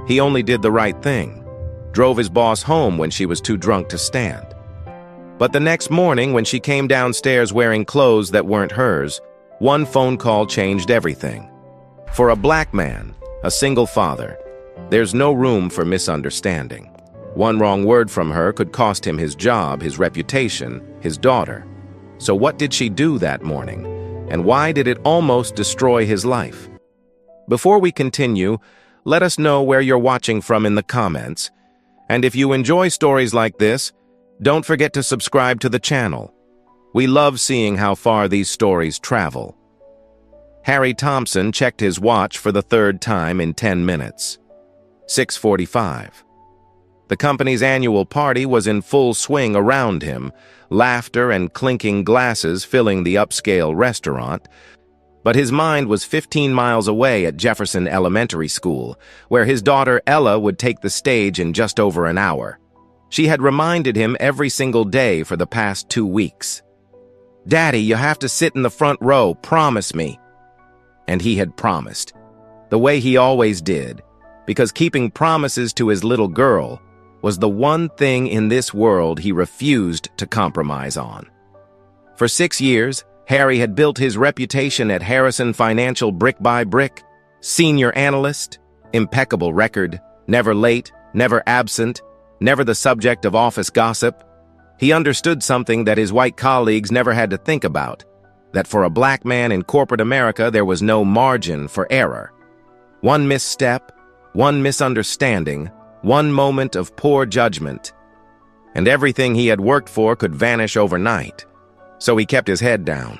He only did the right thing, drove his boss home when she was too drunk to stand. But the next morning, when she came downstairs wearing clothes that weren't hers, one phone call changed everything. For a black man, a single father, there's no room for misunderstanding. One wrong word from her could cost him his job, his reputation, his daughter. So what did she do that morning? And why did it almost destroy his life? Before we continue, let us know where you're watching from in the comments. And if you enjoy stories like this, don't forget to subscribe to the channel. We love seeing how far these stories travel. Harry Thompson checked his watch for the third time in 10 minutes. 6:45. The company's annual party was in full swing around him, laughter and clinking glasses filling the upscale restaurant. But his mind was 15 miles away at Jefferson Elementary School, where his daughter Ella would take the stage in just over an hour. She had reminded him every single day for the past 2 weeks. "Daddy, you have to sit in the front row, promise me." And he had promised, the way he always did, because keeping promises to his little girl was the one thing in this world he refused to compromise on. For 6 years, Harry had built his reputation at Harrison Financial brick by brick. Senior analyst, impeccable record, never late, never absent, never the subject of office gossip. He understood something that his white colleagues never had to think about, that for a black man in corporate America there was no margin for error. One misstep, one misunderstanding, one moment of poor judgment, and everything he had worked for could vanish overnight. So he kept his head down,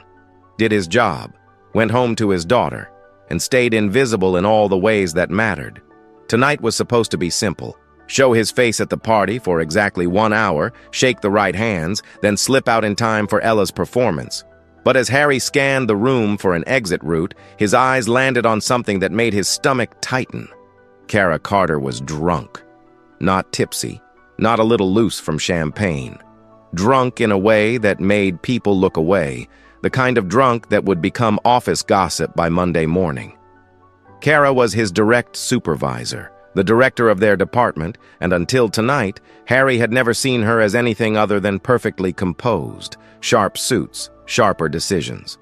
did his job, went home to his daughter, and stayed invisible in all the ways that mattered. Tonight was supposed to be simple. Show his face at the party for exactly 1 hour, shake the right hands, then slip out in time for Ella's performance. But as Harry scanned the room for an exit route, his eyes landed on something that made his stomach tighten. Kara Carter was drunk. Not tipsy, not a little loose from champagne. Drunk in a way that made people look away, the kind of drunk that would become office gossip by Monday morning. Kara was his direct supervisor, the director of their department, and until tonight, Harry had never seen her as anything other than perfectly composed, sharp suits, sharper decisions.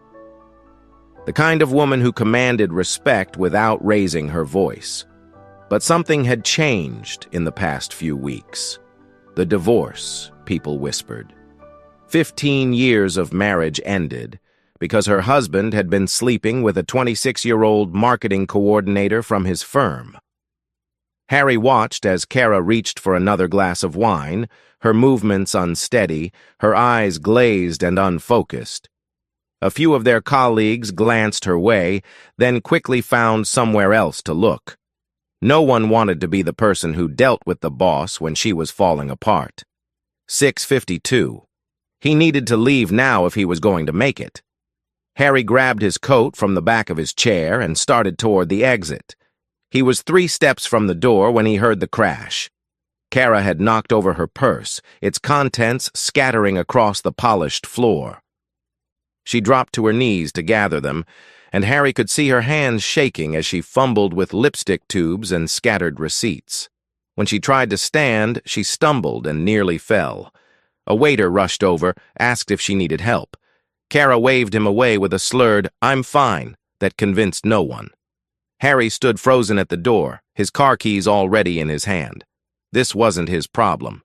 The kind of woman who commanded respect without raising her voice. But something had changed in the past few weeks. The divorce, people whispered. 15 years of marriage ended because her husband had been sleeping with a 26-year-old marketing coordinator from his firm. Harry watched as Kara reached for another glass of wine, her movements unsteady, her eyes glazed and unfocused. A few of their colleagues glanced her way, then quickly found somewhere else to look. No one wanted to be the person who dealt with the boss when she was falling apart. 6:52. He needed to leave now if he was going to make it. Harry grabbed his coat from the back of his chair and started toward the exit. He was 3 steps from the door when he heard the crash. Kara had knocked over her purse, its contents scattering across the polished floor. She dropped to her knees to gather them, and Harry could see her hands shaking as she fumbled with lipstick tubes and scattered receipts. When she tried to stand, she stumbled and nearly fell. A waiter rushed over, asked if she needed help. Kara waved him away with a slurred, "I'm fine," that convinced no one. Harry stood frozen at the door, his car keys already in his hand. This wasn't his problem.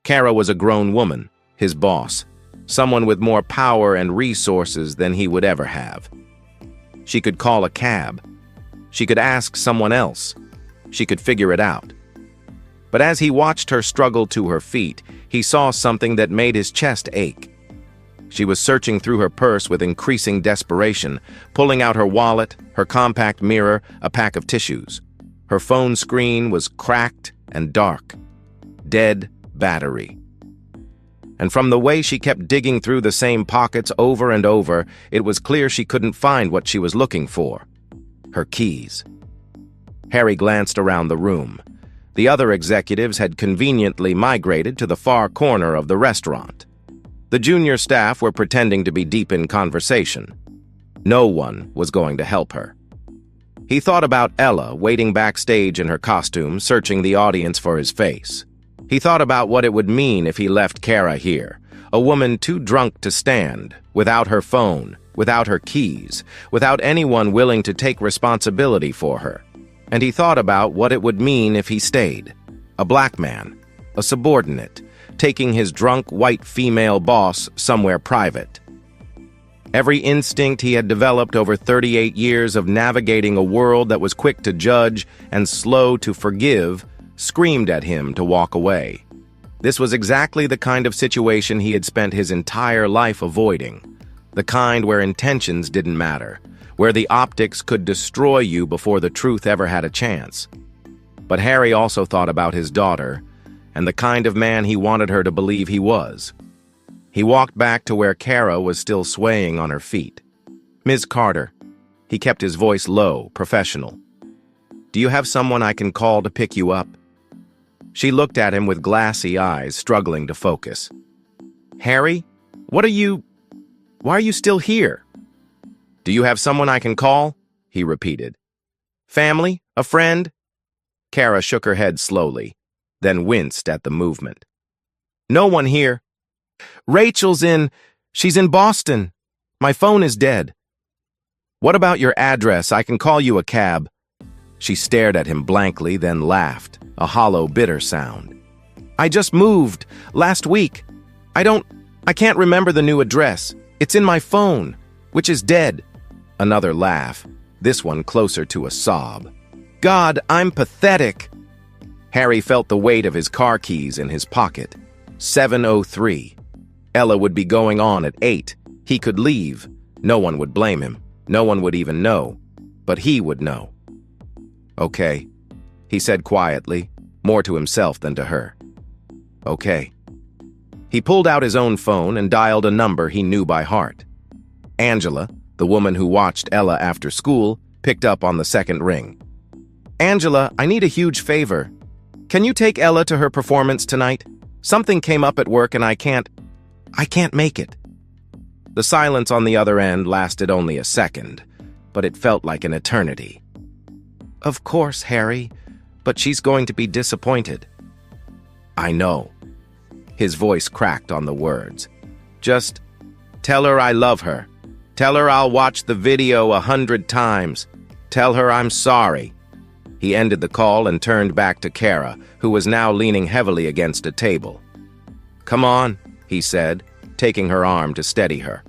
Kara was a grown woman, his boss, someone with more power and resources than he would ever have. She could call a cab. She could ask someone else. She could figure it out. But as he watched her struggle to her feet, he saw something that made his chest ache. She was searching through her purse with increasing desperation, pulling out her wallet, her compact mirror, a pack of tissues. Her phone screen was cracked and dark. Dead battery. And from the way she kept digging through the same pockets over and over, it was clear she couldn't find what she was looking for. Her keys. Harry glanced around the room. The other executives had conveniently migrated to the far corner of the restaurant. The junior staff were pretending to be deep in conversation. No one was going to help her. He thought about Ella waiting backstage in her costume, searching the audience for his face. He thought about what it would mean if he left Kara here, a woman too drunk to stand, without her phone, without her keys, without anyone willing to take responsibility for her. And he thought about what it would mean if he stayed. A black man, a subordinate, taking his drunk white female boss somewhere private. Every instinct he had developed over 38 years of navigating a world that was quick to judge and slow to forgive screamed at him to walk away. This was exactly the kind of situation he had spent his entire life avoiding, the kind where intentions didn't matter, where the optics could destroy you before the truth ever had a chance. But Harry also thought about his daughter and the kind of man he wanted her to believe he was. He walked back to where Kara was still swaying on her feet. "Ms. Carter." He kept his voice low, professional. "Do you have someone I can call to pick you up?" She looked at him with glassy eyes, struggling to focus. "Harry, why are you still here?" "Do you have someone I can call?" he repeated. "Family? A friend?" Kara shook her head slowly, then winced at the movement. "No one here. She's in Boston. My phone is dead." "What about your address? I can call you a cab." She stared at him blankly, then laughed, a hollow, bitter sound. "I just moved, last week. I can't remember the new address. It's in my phone, which is dead." Another laugh, this one closer to a sob. "God, I'm pathetic." Harry felt the weight of his car keys in his pocket. 7:03. Ella would be going on at 8. He could leave. No one would blame him. No one would even know. But he would know. "Okay," he said quietly, more to himself than to her. "Okay." He pulled out his own phone and dialed a number he knew by heart. Angela, the woman who watched Ella after school, picked up on the second ring. "Angela, I need a huge favor. Can you take Ella to her performance tonight? Something came up at work and I can't make it." The silence on the other end lasted only a second, but it felt like an eternity. "Of course, Harry, but she's going to be disappointed." "I know." His voice cracked on the words. "Just tell her I love her. Tell her I'll watch the video 100 times. Tell her I'm sorry." He ended the call and turned back to Kara, who was now leaning heavily against a table. "Come on," he said, taking her arm to steady her.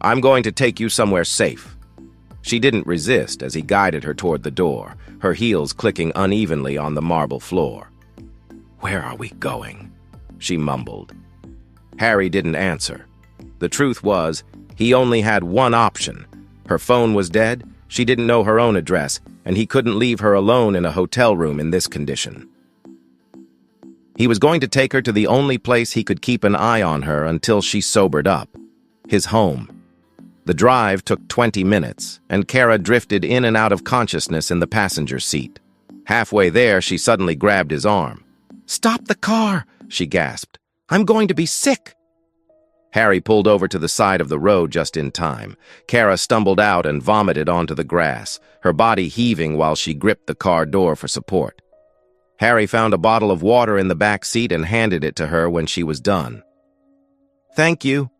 "I'm going to take you somewhere safe." She didn't resist as he guided her toward the door, her heels clicking unevenly on the marble floor. "Where are we going?" she mumbled. Harry didn't answer. The truth was, he only had one option. Her phone was dead, she didn't know her own address, and he couldn't leave her alone in a hotel room in this condition. He was going to take her to the only place he could keep an eye on her until she sobered up, his home. The drive took 20 minutes, and Kara drifted in and out of consciousness in the passenger seat. Halfway there, she suddenly grabbed his arm. "Stop the car!" she gasped. "I'm going to be sick!" Harry pulled over to the side of the road just in time. Kara stumbled out and vomited onto the grass, her body heaving while she gripped the car door for support. Harry found a bottle of water in the back seat and handed it to her when she was done. "Thank you,"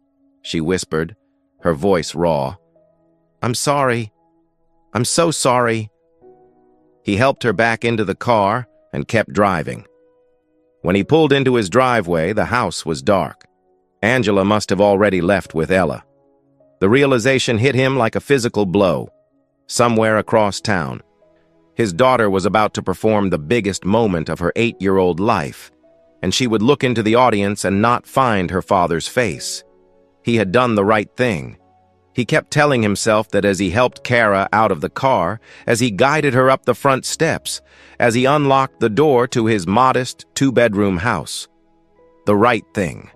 she whispered, her voice raw. "I'm sorry. I'm so sorry." He helped her back into the car and kept driving. When he pulled into his driveway, the house was dark. Angela must have already left with Ella. The realization hit him like a physical blow. Somewhere across town, his daughter was about to perform the biggest moment of her 8-year-old life, and she would look into the audience and not find her father's face. He had done the right thing. He kept telling himself that as he helped Kara out of the car, as he guided her up the front steps, as he unlocked the door to his modest 2-bedroom house. The right thing.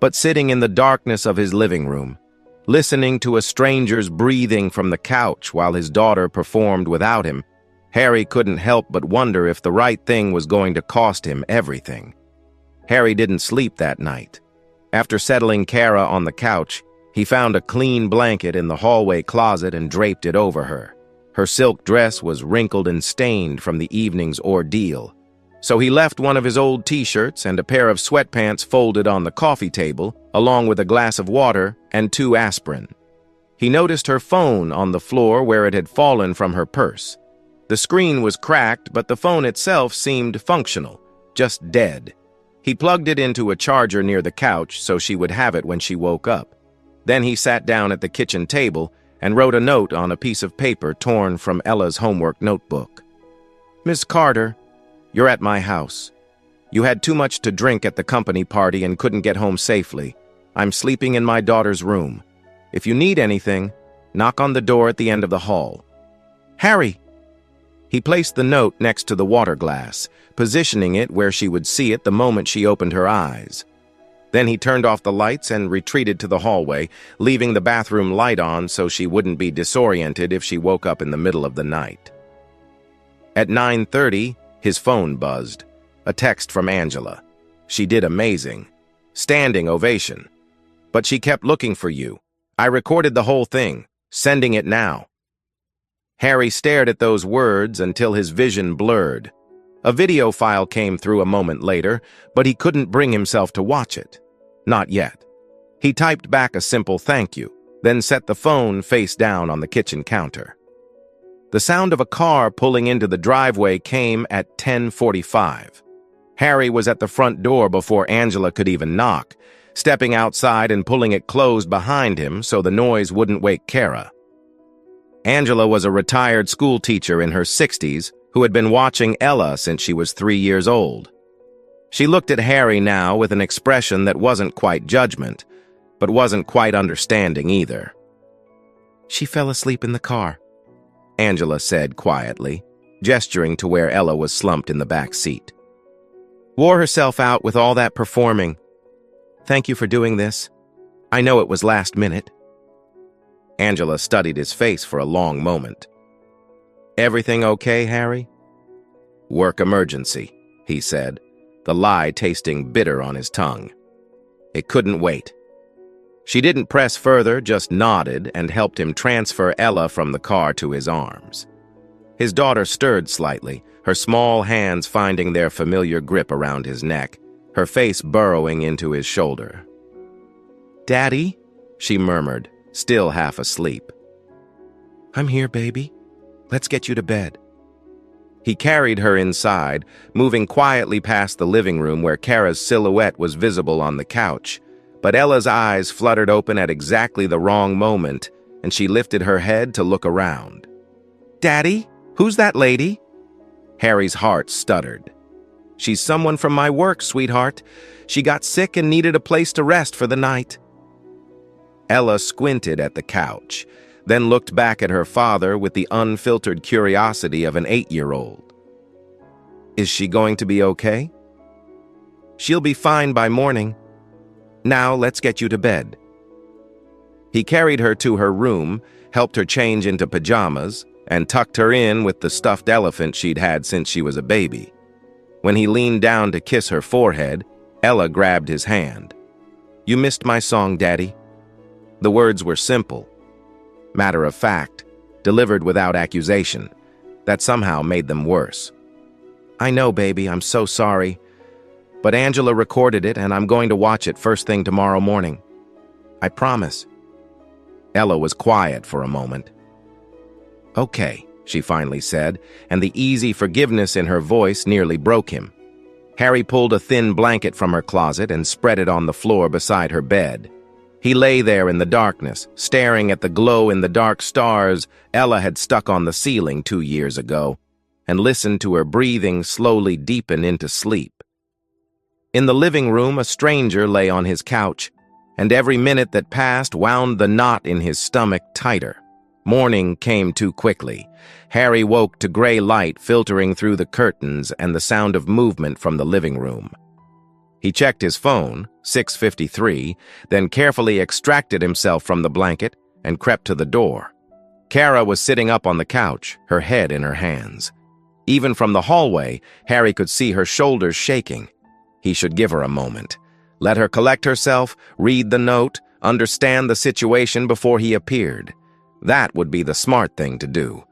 But sitting in the darkness of his living room, listening to a stranger's breathing from the couch while his daughter performed without him, Harry couldn't help but wonder if the right thing was going to cost him everything. Harry didn't sleep that night. After settling Kara on the couch, he found a clean blanket in the hallway closet and draped it over her. Her silk dress was wrinkled and stained from the evening's ordeal, so he left one of his old t-shirts and a pair of sweatpants folded on the coffee table, along with a glass of water and 2 aspirin. He noticed her phone on the floor where it had fallen from her purse. The screen was cracked, but the phone itself seemed functional, just dead. He plugged it into a charger near the couch so she would have it when she woke up. Then he sat down at the kitchen table and wrote a note on a piece of paper torn from Ella's homework notebook. "Miss Carter, you're at my house. You had too much to drink at the company party and couldn't get home safely. I'm sleeping in my daughter's room. If you need anything, knock on the door at the end of the hall. Harry!" He placed the note next to the water glass, positioning it where she would see it the moment she opened her eyes. Then he turned off the lights and retreated to the hallway, leaving the bathroom light on so she wouldn't be disoriented if she woke up in the middle of the night. At 9:30, his phone buzzed. A text from Angela. She did amazing. Standing ovation. "But she kept looking for you. I recorded the whole thing. Sending it now." Harry stared at those words until his vision blurred. A video file came through a moment later, but he couldn't bring himself to watch it. Not yet. He typed back a simple thank you, then set the phone face down on the kitchen counter. The sound of a car pulling into the driveway came at 10:45. Harry was at the front door before Angela could even knock, stepping outside and pulling it closed behind him so the noise wouldn't wake Kara. Angela was a retired school teacher in her 60s who had been watching Ella since she was 3 years old. She looked at Harry now with an expression that wasn't quite judgment, but wasn't quite understanding either. "She fell asleep in the car," Angela said quietly, gesturing to where Ella was slumped in the back seat. "Wore herself out with all that performing. Thank you for doing this. I know it was last minute." Angela studied his face for a long moment. "Everything okay, Harry?" "Work emergency," he said, the lie tasting bitter on his tongue. It couldn't wait. She didn't press further, just nodded and helped him transfer Ella from the car to his arms. His daughter stirred slightly, her small hands finding their familiar grip around his neck, her face burrowing into his shoulder. "Daddy?" she murmured, still half asleep. "I'm here, baby. Let's get you to bed." He carried her inside, moving quietly past the living room where Kara's silhouette was visible on the couch, but Ella's eyes fluttered open at exactly the wrong moment, and she lifted her head to look around. "Daddy? Who's that lady?" Harry's heart stuttered. "She's someone from my work, sweetheart. She got sick and needed a place to rest for the night." Ella squinted at the couch, then looked back at her father with the unfiltered curiosity of an 8-year-old. "Is she going to be okay?" "She'll be fine by morning. Now let's get you to bed." He carried her to her room, helped her change into pajamas, and tucked her in with the stuffed elephant she'd had since she was a baby. When he leaned down to kiss her forehead, Ella grabbed his hand. "You missed my song, Daddy." The words were simple, matter of fact, delivered without accusation. That somehow made them worse. "I know, baby, I'm so sorry. But Angela recorded it, and I'm going to watch it first thing tomorrow morning. I promise." Ella was quiet for a moment. "Okay," she finally said, and the easy forgiveness in her voice nearly broke him. Harry pulled a thin blanket from her closet and spread it on the floor beside her bed. He lay there in the darkness, staring at the glow-in-the-dark stars Ella had stuck on the ceiling 2 years ago, and listened to her breathing slowly deepen into sleep. In the living room, a stranger lay on his couch, and every minute that passed wound the knot in his stomach tighter. Morning came too quickly. Harry woke to gray light filtering through the curtains and the sound of movement from the living room. He checked his phone, 6:53, then carefully extracted himself from the blanket and crept to the door. Kara was sitting up on the couch, her head in her hands. Even from the hallway, Harry could see her shoulders shaking. He should give her a moment. Let her collect herself, read the note, understand the situation before he appeared. That would be the smart thing to do.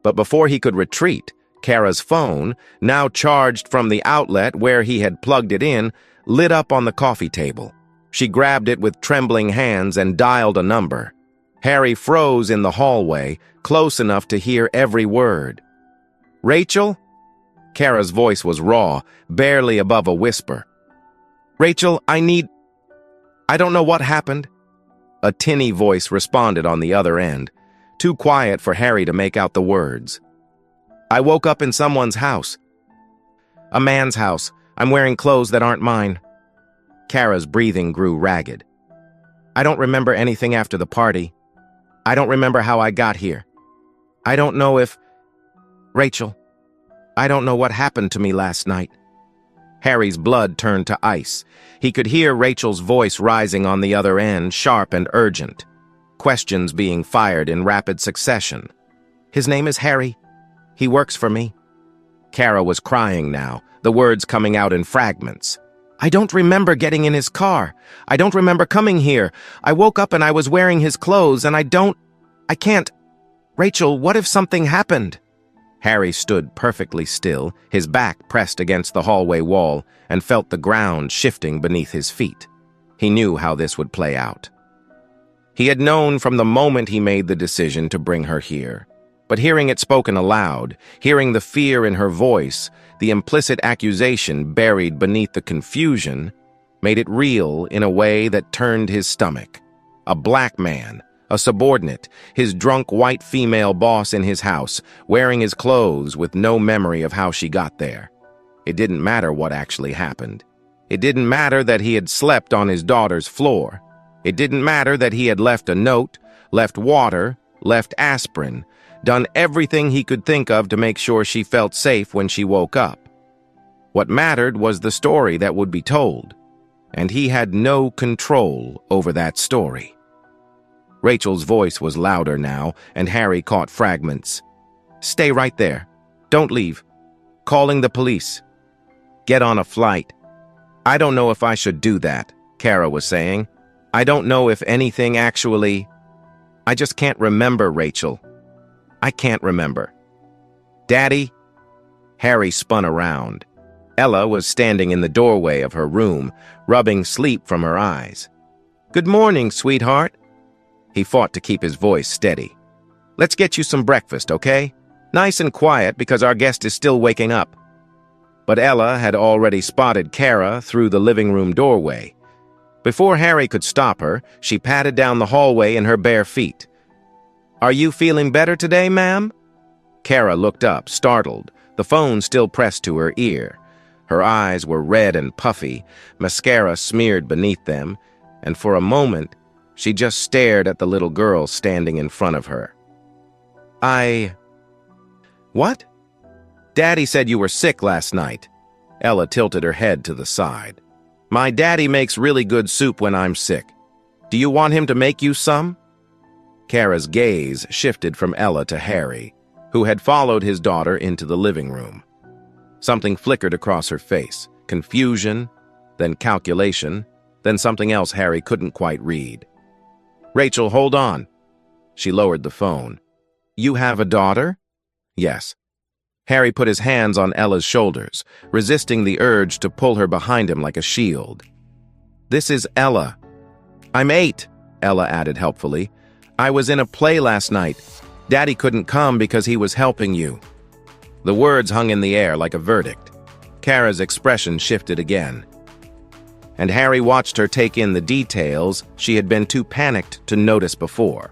But before he could retreat, Kara's phone, now charged from the outlet where he had plugged it in, lit up on the coffee table. She grabbed it with trembling hands and dialed a number. Harry froze in the hallway, close enough to hear every word. "Rachel?" Kara's voice was raw, barely above a whisper. "Rachel, I don't know what happened." A tinny voice responded on the other end, too quiet for Harry to make out the words. "I woke up in someone's house. A man's house. I'm wearing clothes that aren't mine." Kara's breathing grew ragged. "I don't remember anything after the party. I don't remember how I got here. I don't know if... Rachel, I don't know what happened to me last night." Harry's blood turned to ice. He could hear Rachel's voice rising on the other end, sharp and urgent. Questions being fired in rapid succession. "His name is Harry. He works for me." Kara was crying now, the words coming out in fragments. "I don't remember getting in his car. I don't remember coming here. I woke up and I was wearing his clothes, and I can't. Rachel, what if something happened?" Harry stood perfectly still, his back pressed against the hallway wall, and felt the ground shifting beneath his feet. He knew how this would play out. He had known from the moment he made the decision to bring her here. But hearing it spoken aloud, hearing the fear in her voice, the implicit accusation buried beneath the confusion, made it real in a way that turned his stomach. A black man, a subordinate, his drunk white female boss in his house, wearing his clothes with no memory of how she got there. It didn't matter what actually happened. It didn't matter that he had slept on his daughter's floor. It didn't matter that he had left a note, left water, left aspirin, done everything he could think of to make sure she felt safe when she woke up. What mattered was the story that would be told, and he had no control over that story. Rachel's voice was louder now, and Harry caught fragments. "Stay right there. Don't leave. Calling the police. Get on a flight." "I don't know if I should do that," Kara was saying. "I don't know if anything actually... I just can't remember, Rachel. I can't remember." "Daddy?" Harry spun around. Ella was standing in the doorway of her room, rubbing sleep from her eyes. "Good morning, sweetheart." He fought to keep his voice steady. "Let's get you some breakfast, okay? Nice and quiet because our guest is still waking up." But Ella had already spotted Kara through the living room doorway. Before Harry could stop her, she patted down the hallway in her bare feet. "Are you feeling better today, ma'am?" Kara looked up, startled, the phone still pressed to her ear. Her eyes were red and puffy, mascara smeared beneath them, and for a moment, she just stared at the little girl standing in front of her. What? Daddy said you were sick last night." Ella tilted her head to the side. "My daddy makes really good soup when I'm sick. Do you want him to make you some?" Kara's gaze shifted from Ella to Harry, who had followed his daughter into the living room. Something flickered across her face, confusion, then calculation, then something else Harry couldn't quite read. "Rachel, hold on." She lowered the phone. "You have a daughter?" "Yes." Harry put his hands on Ella's shoulders, resisting the urge to pull her behind him like a shield. "This is Ella." "I'm 8, Ella added helpfully. "I was in a play last night. Daddy couldn't come because he was helping you." The words hung in the air like a verdict. Kara's expression shifted again, and Harry watched her take in the details she had been too panicked to notice before.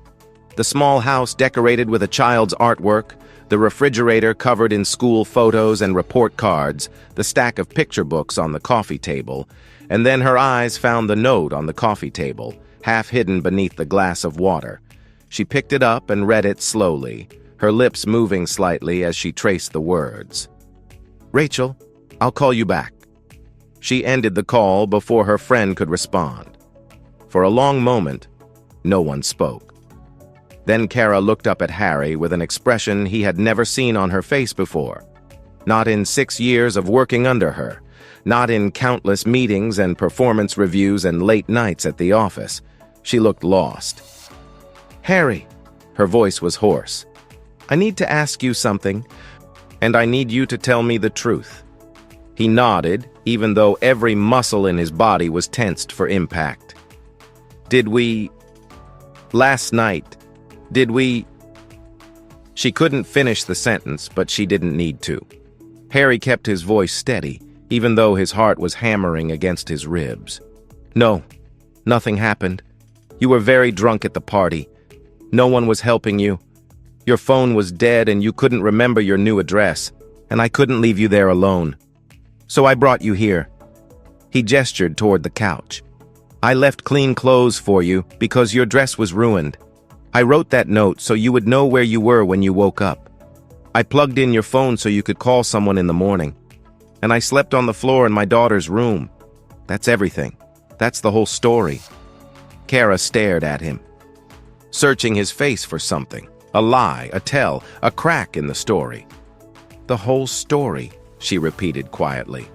The small house decorated with a child's artwork, the refrigerator covered in school photos and report cards, the stack of picture books on the coffee table, and then her eyes found the note on the coffee table, half hidden beneath the glass of water. She picked it up and read it slowly, her lips moving slightly as she traced the words. "Rachel, I'll call you back." She ended the call before her friend could respond. For a long moment, no one spoke. Then Kara looked up at Harry with an expression he had never seen on her face before. Not in 6 years of working under her, not in countless meetings and performance reviews and late nights at the office. She looked lost. "Harry," her voice was hoarse. I need to ask you something, and I need you to tell me the truth." He nodded, even though every muscle in his body was tensed for impact. Last night, did we... She couldn't finish the sentence, but she didn't need to. Harry kept his voice steady, even though his heart was hammering against his ribs. "No, nothing happened. You were very drunk at the party. No one was helping you. Your phone was dead and you couldn't remember your new address, and I couldn't leave you there alone. So I brought you here." He gestured toward the couch. "I left clean clothes for you because your dress was ruined. I wrote that note so you would know where you were when you woke up. I plugged in your phone so you could call someone in the morning. And I slept on the floor in my daughter's room. That's everything. That's the whole story." Kara stared at him, searching his face for something, a lie, a tell, a crack in the story. "The whole story," she repeated quietly.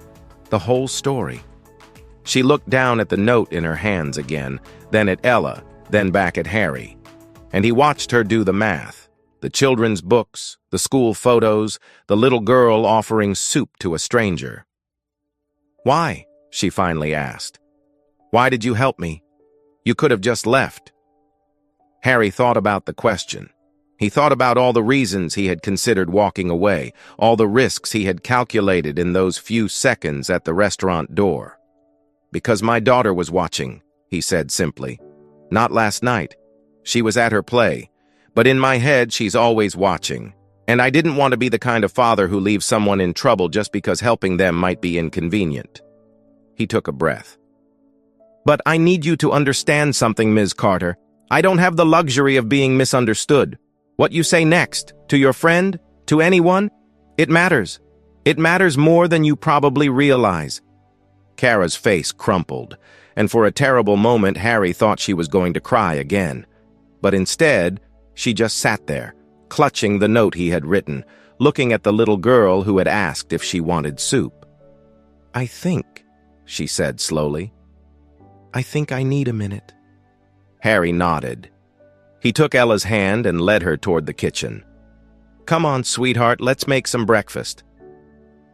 "The whole story." She looked down at the note in her hands again, then at Ella, then back at Harry. And he watched her do the math. The children's books, the school photos, the little girl offering soup to a stranger. "Why?" she finally asked. "Why did you help me? You could have just left." Harry thought about the question. He thought about all the reasons he had considered walking away, all the risks he had calculated in those few seconds at the restaurant door. "Because my daughter was watching," he said simply. "Not last night. She was at her play. But in my head, she's always watching. And I didn't want to be the kind of father who leaves someone in trouble just because helping them might be inconvenient." He took a breath. "But I need you to understand something, Ms. Carter. I don't have the luxury of being misunderstood. What you say next, to your friend, to anyone, it matters. It matters more than you probably realize." Kara's face crumpled, and for a terrible moment Harry thought she was going to cry again. But instead, she just sat there, clutching the note he had written, looking at the little girl who had asked if she wanted soup. "I think," she said slowly, "I think I need a minute." Harry nodded. He took Ella's hand and led her toward the kitchen. "Come on, sweetheart, let's make some breakfast."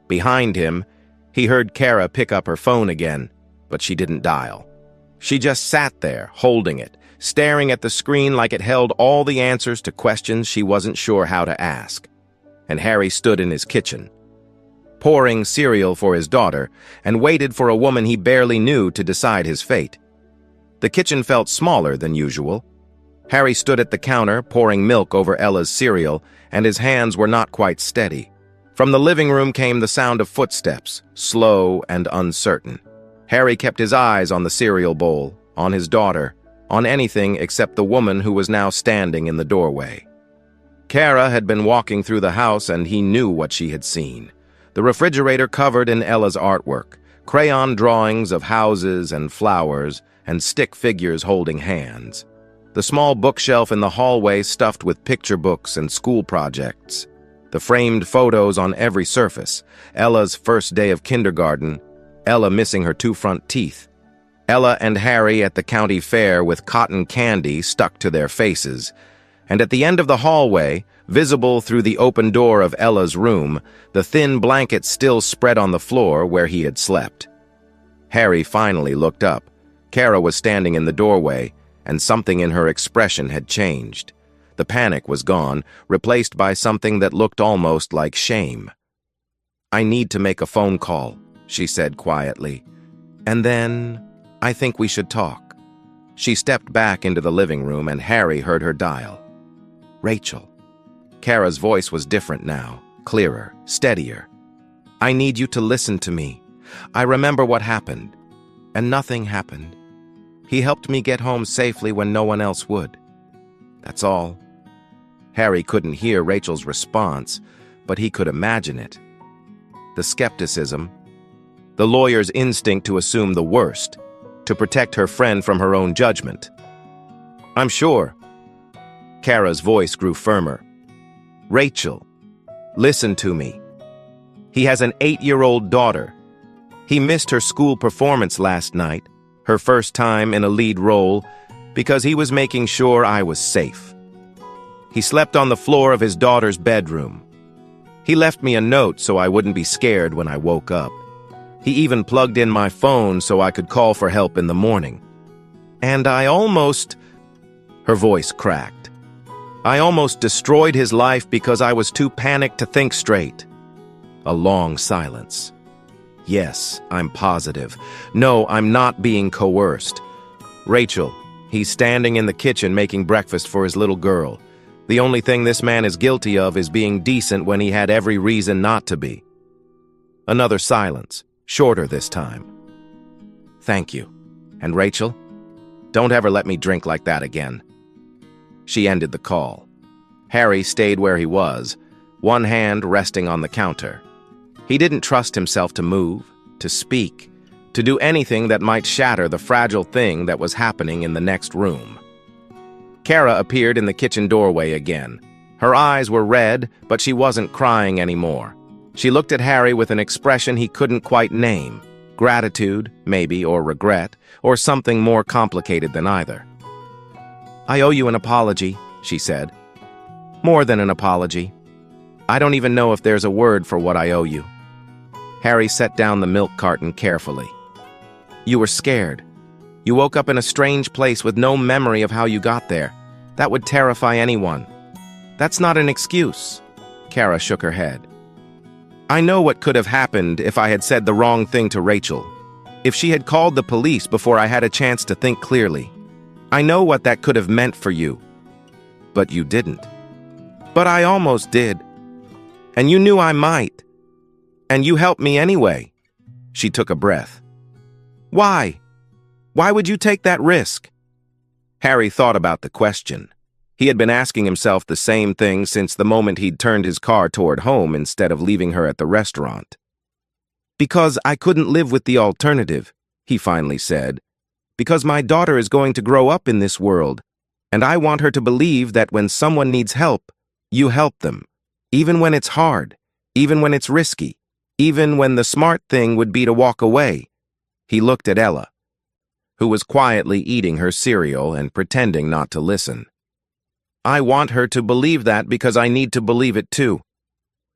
Behind him, he heard Kara pick up her phone again, but she didn't dial. She just sat there, holding it, staring at the screen like it held all the answers to questions she wasn't sure how to ask. And Harry stood in his kitchen, pouring cereal for his daughter, and waited for a woman he barely knew to decide his fate. The kitchen felt smaller than usual. Harry stood at the counter, pouring milk over Ella's cereal, and his hands were not quite steady. From the living room came the sound of footsteps, slow and uncertain. Harry kept his eyes on the cereal bowl, on his daughter, on anything except the woman who was now standing in the doorway. Kara had been walking through the house and he knew what she had seen. The refrigerator covered in Ella's artwork, crayon drawings of houses and flowers, and stick figures holding hands. The small bookshelf in the hallway stuffed with picture books and school projects. The framed photos on every surface. Ella's first day of kindergarten, Ella missing her 2 front teeth, Ella and Harry at the county fair with cotton candy stuck to their faces, and at the end of the hallway, visible through the open door of Ella's room, the thin blanket still spread on the floor where he had slept. Harry finally looked up. Kara was standing in the doorway, and something in her expression had changed. The panic was gone, replaced by something that looked almost like shame. "I need to make a phone call," she said quietly. "And then, I think we should talk." She stepped back into the living room and Harry heard her dial. "Rachel." Kara's voice was different now, clearer, steadier. "I need you to listen to me. I remember what happened, and nothing happened. He helped me get home safely when no one else would. That's all." Harry couldn't hear Rachel's response, but he could imagine it. The skepticism, the lawyer's instinct to assume the worst, to protect her friend from her own judgment. "I'm sure." Kara's voice grew firmer. "Rachel, listen to me. He has an 8-year-old daughter. He missed her school performance last night, her first time in a lead role, because he was making sure I was safe. He slept on the floor of his daughter's bedroom. He left me a note so I wouldn't be scared when I woke up. He even plugged in my phone so I could call for help in the morning. And I almost... Her voice cracked. I almost destroyed his life because I was too panicked to think straight. A long silence. Yes, I'm positive. No, I'm not being coerced. Rachel, he's standing in the kitchen making breakfast for his little girl. The only thing this man is guilty of is being decent when he had every reason not to be. Another silence, shorter this time. Thank you. And Rachel, don't ever let me drink like that again. She ended the call. Harry stayed where he was, one hand resting on the counter. He didn't trust himself to move, to speak, to do anything that might shatter the fragile thing that was happening in the next room. Kara appeared in the kitchen doorway again. Her eyes were red, but she wasn't crying anymore. She looked at Harry with an expression he couldn't quite name. Gratitude, maybe, or regret, or something more complicated than either. I owe you an apology, she said. More than an apology. I don't even know if there's a word for what I owe you. Harry set down the milk carton carefully. You were scared. You woke up in a strange place with no memory of how you got there. That would terrify anyone. That's not an excuse. Kara shook her head. I know what could have happened if I had said the wrong thing to Rachel. If she had called the police before I had a chance to think clearly. I know what that could have meant for you. But you didn't. But I almost did. And you knew I might. And you helped me anyway. She took a breath. Why? Why would you take that risk? Harry thought about the question. He had been asking himself the same thing since the moment he'd turned his car toward home instead of leaving her at the restaurant. Because I couldn't live with the alternative, he finally said. Because my daughter is going to grow up in this world, and I want her to believe that when someone needs help, you help them, even when it's hard, even when it's risky, even when the smart thing would be to walk away. He looked at Ella, who was quietly eating her cereal and pretending not to listen. I want her to believe that because I need to believe it too.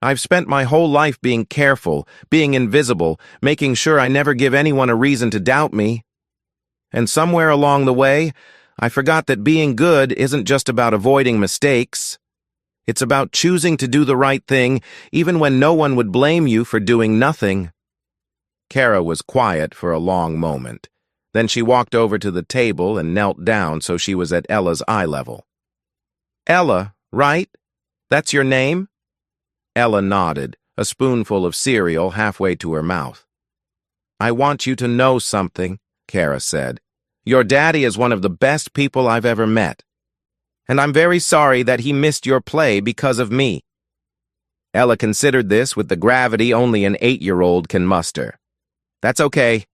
I've spent my whole life being careful, being invisible, making sure I never give anyone a reason to doubt me. And somewhere along the way, I forgot that being good isn't just about avoiding mistakes. It's about choosing to do the right thing, even when no one would blame you for doing nothing. Kara was quiet for a long moment. Then she walked over to the table and knelt down so she was at Ella's eye level. Ella, right? That's your name? Ella nodded, a spoonful of cereal halfway to her mouth. I want you to know something, Kara said. Your daddy is one of the best people I've ever met. And I'm very sorry that he missed your play because of me. Ella considered this with the gravity only an 8-year-old can muster. That's okay.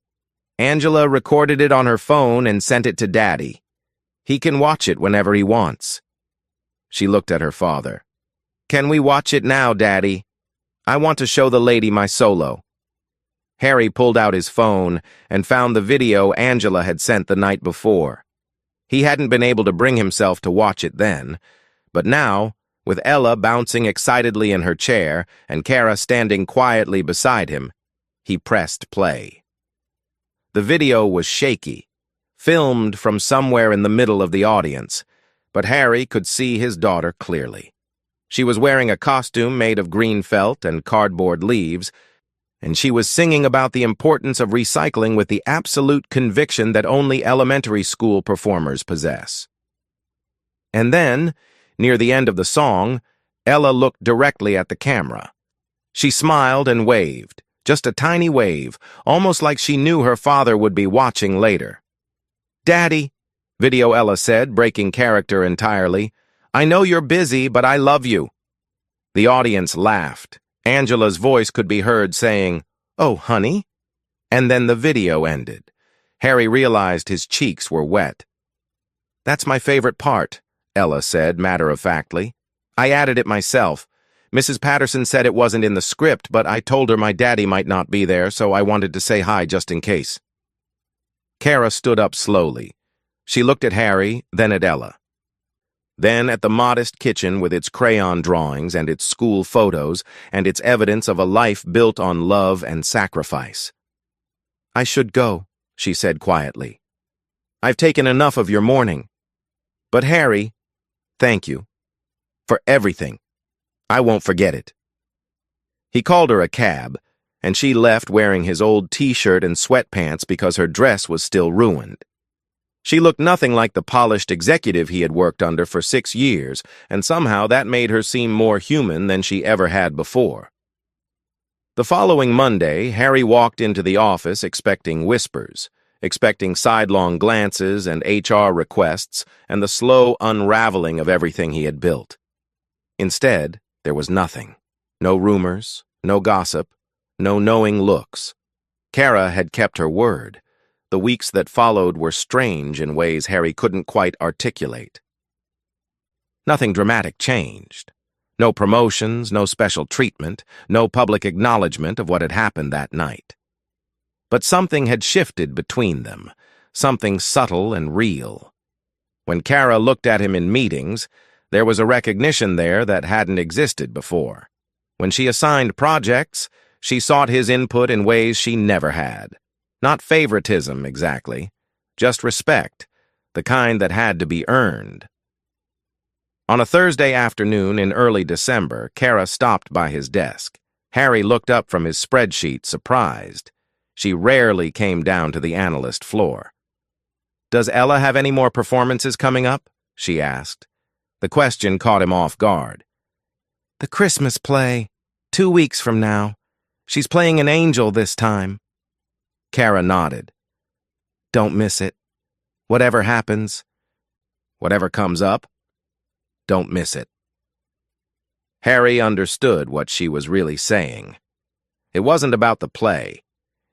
Angela recorded it on her phone and sent it to Daddy. He can watch it whenever he wants. She looked at her father. Can we watch it now, Daddy? I want to show the lady my solo. Harry pulled out his phone and found the video Angela had sent the night before. He hadn't been able to bring himself to watch it then, but now, with Ella bouncing excitedly in her chair and Kara standing quietly beside him, he pressed play. The video was shaky, filmed from somewhere in the middle of the audience, but Harry could see his daughter clearly. She was wearing a costume made of green felt and cardboard leaves, and she was singing about the importance of recycling with the absolute conviction that only elementary school performers possess. And then, near the end of the song, Ella looked directly at the camera. She smiled and waved, just a tiny wave, almost like she knew her father would be watching later. Daddy, Video Ella said, breaking character entirely, I know you're busy, but I love you. The audience laughed. Angela's voice could be heard saying, Oh, honey? And then the video ended. Harry realized his cheeks were wet. That's my favorite part, Ella said matter-of-factly. I added it myself. Mrs. Patterson said it wasn't in the script, but I told her my daddy might not be there, so I wanted to say hi just in case. Kara stood up slowly. She looked at Harry, then at Ella. then at the modest kitchen with its crayon drawings and its school photos and its evidence of a life built on love and sacrifice. "I should go," she said quietly. "I've taken enough of your morning. But Harry, thank you. For everything. I won't forget it." He called her a cab, and she left wearing his old t-shirt and sweatpants because her dress was still ruined. She looked nothing like the polished executive he had worked under for 6 years, and somehow that made her seem more human than she ever had before. The following Monday, Harry walked into the office expecting whispers, expecting sidelong glances and HR requests and the slow unraveling of everything he had built. Instead, there was nothing. No rumors, no gossip, no knowing looks. Kara had kept her word. The weeks that followed were strange in ways Harry couldn't quite articulate. Nothing dramatic changed. No promotions, no special treatment, no public acknowledgement of what had happened that night. But something had shifted between them, something subtle and real. When Kara looked at him in meetings, there was a recognition there that hadn't existed before. When she assigned projects, she sought his input in ways she never had. Not favoritism, exactly, just respect, the kind that had to be earned. On a Thursday afternoon in early December, Kara stopped by his desk. Harry looked up from his spreadsheet, surprised. She rarely came down to the analyst floor. "Does Ella have any more performances coming up?" she asked. The question caught him off guard. "The Christmas play, 2 weeks from now. She's playing an angel this time." Kara nodded. "Don't miss it. Whatever happens, whatever comes up, don't miss it." Harry understood what she was really saying. It wasn't about the play.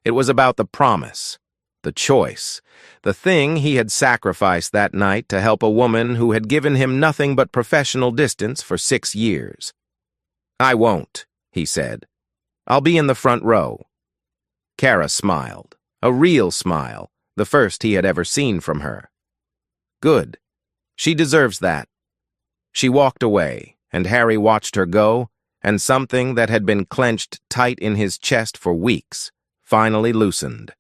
It was about the promise, the choice, the thing he had sacrificed that night to help a woman who had given him nothing but professional distance for 6 years. "I won't," he said. "I'll be in the front row." Kara smiled, a real smile, the first he had ever seen from her. "Good. She deserves that." She walked away, and Harry watched her go, and something that had been clenched tight in his chest for weeks finally loosened.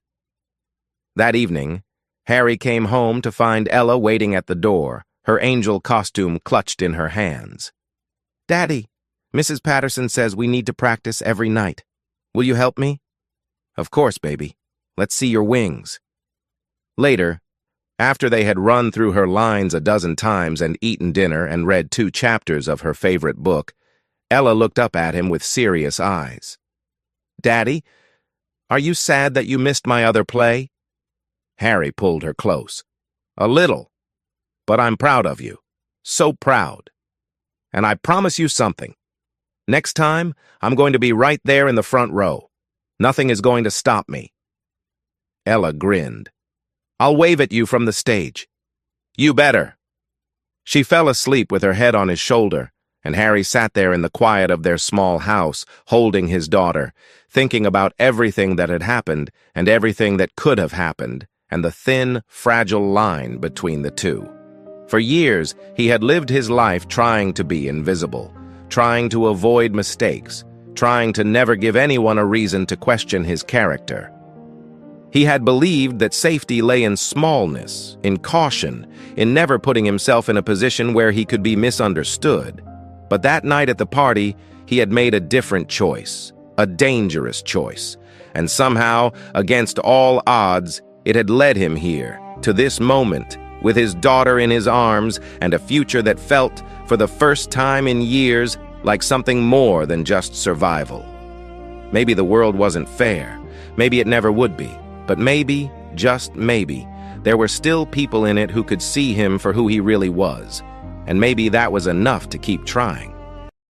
That evening, Harry came home to find Ella waiting at the door, her angel costume clutched in her hands. "Daddy, Mrs. Patterson says we need to practice every night. Will you help me?" "Of course, baby. Let's see your wings." Later, after they had run through her lines a dozen times and eaten dinner and read 2 chapters of her favorite book, Ella looked up at him with serious eyes. "Daddy, are you sad that you missed my other play?" Harry pulled her close. "A little. But I'm proud of you. So proud. And I promise you something. Next time, I'm going to be right there in the front row. Nothing is going to stop me." Ella grinned. "I'll wave at you from the stage." "You better." She fell asleep with her head on his shoulder, and Harry sat there in the quiet of their small house, holding his daughter, thinking about everything that had happened and everything that could have happened, and the thin, fragile line between the two. For years, he had lived his life trying to be invisible, trying to avoid mistakes, trying to never give anyone a reason to question his character. He had believed that safety lay in smallness, in caution, in never putting himself in a position where he could be misunderstood. But that night at the party, he had made a different choice, a dangerous choice, and somehow, against all odds, it had led him here, to this moment, with his daughter in his arms and a future that felt, for the first time in years, like something more than just survival. Maybe the world wasn't fair, maybe it never would be, but maybe, just maybe, there were still people in it who could see him for who he really was, and maybe that was enough to keep trying.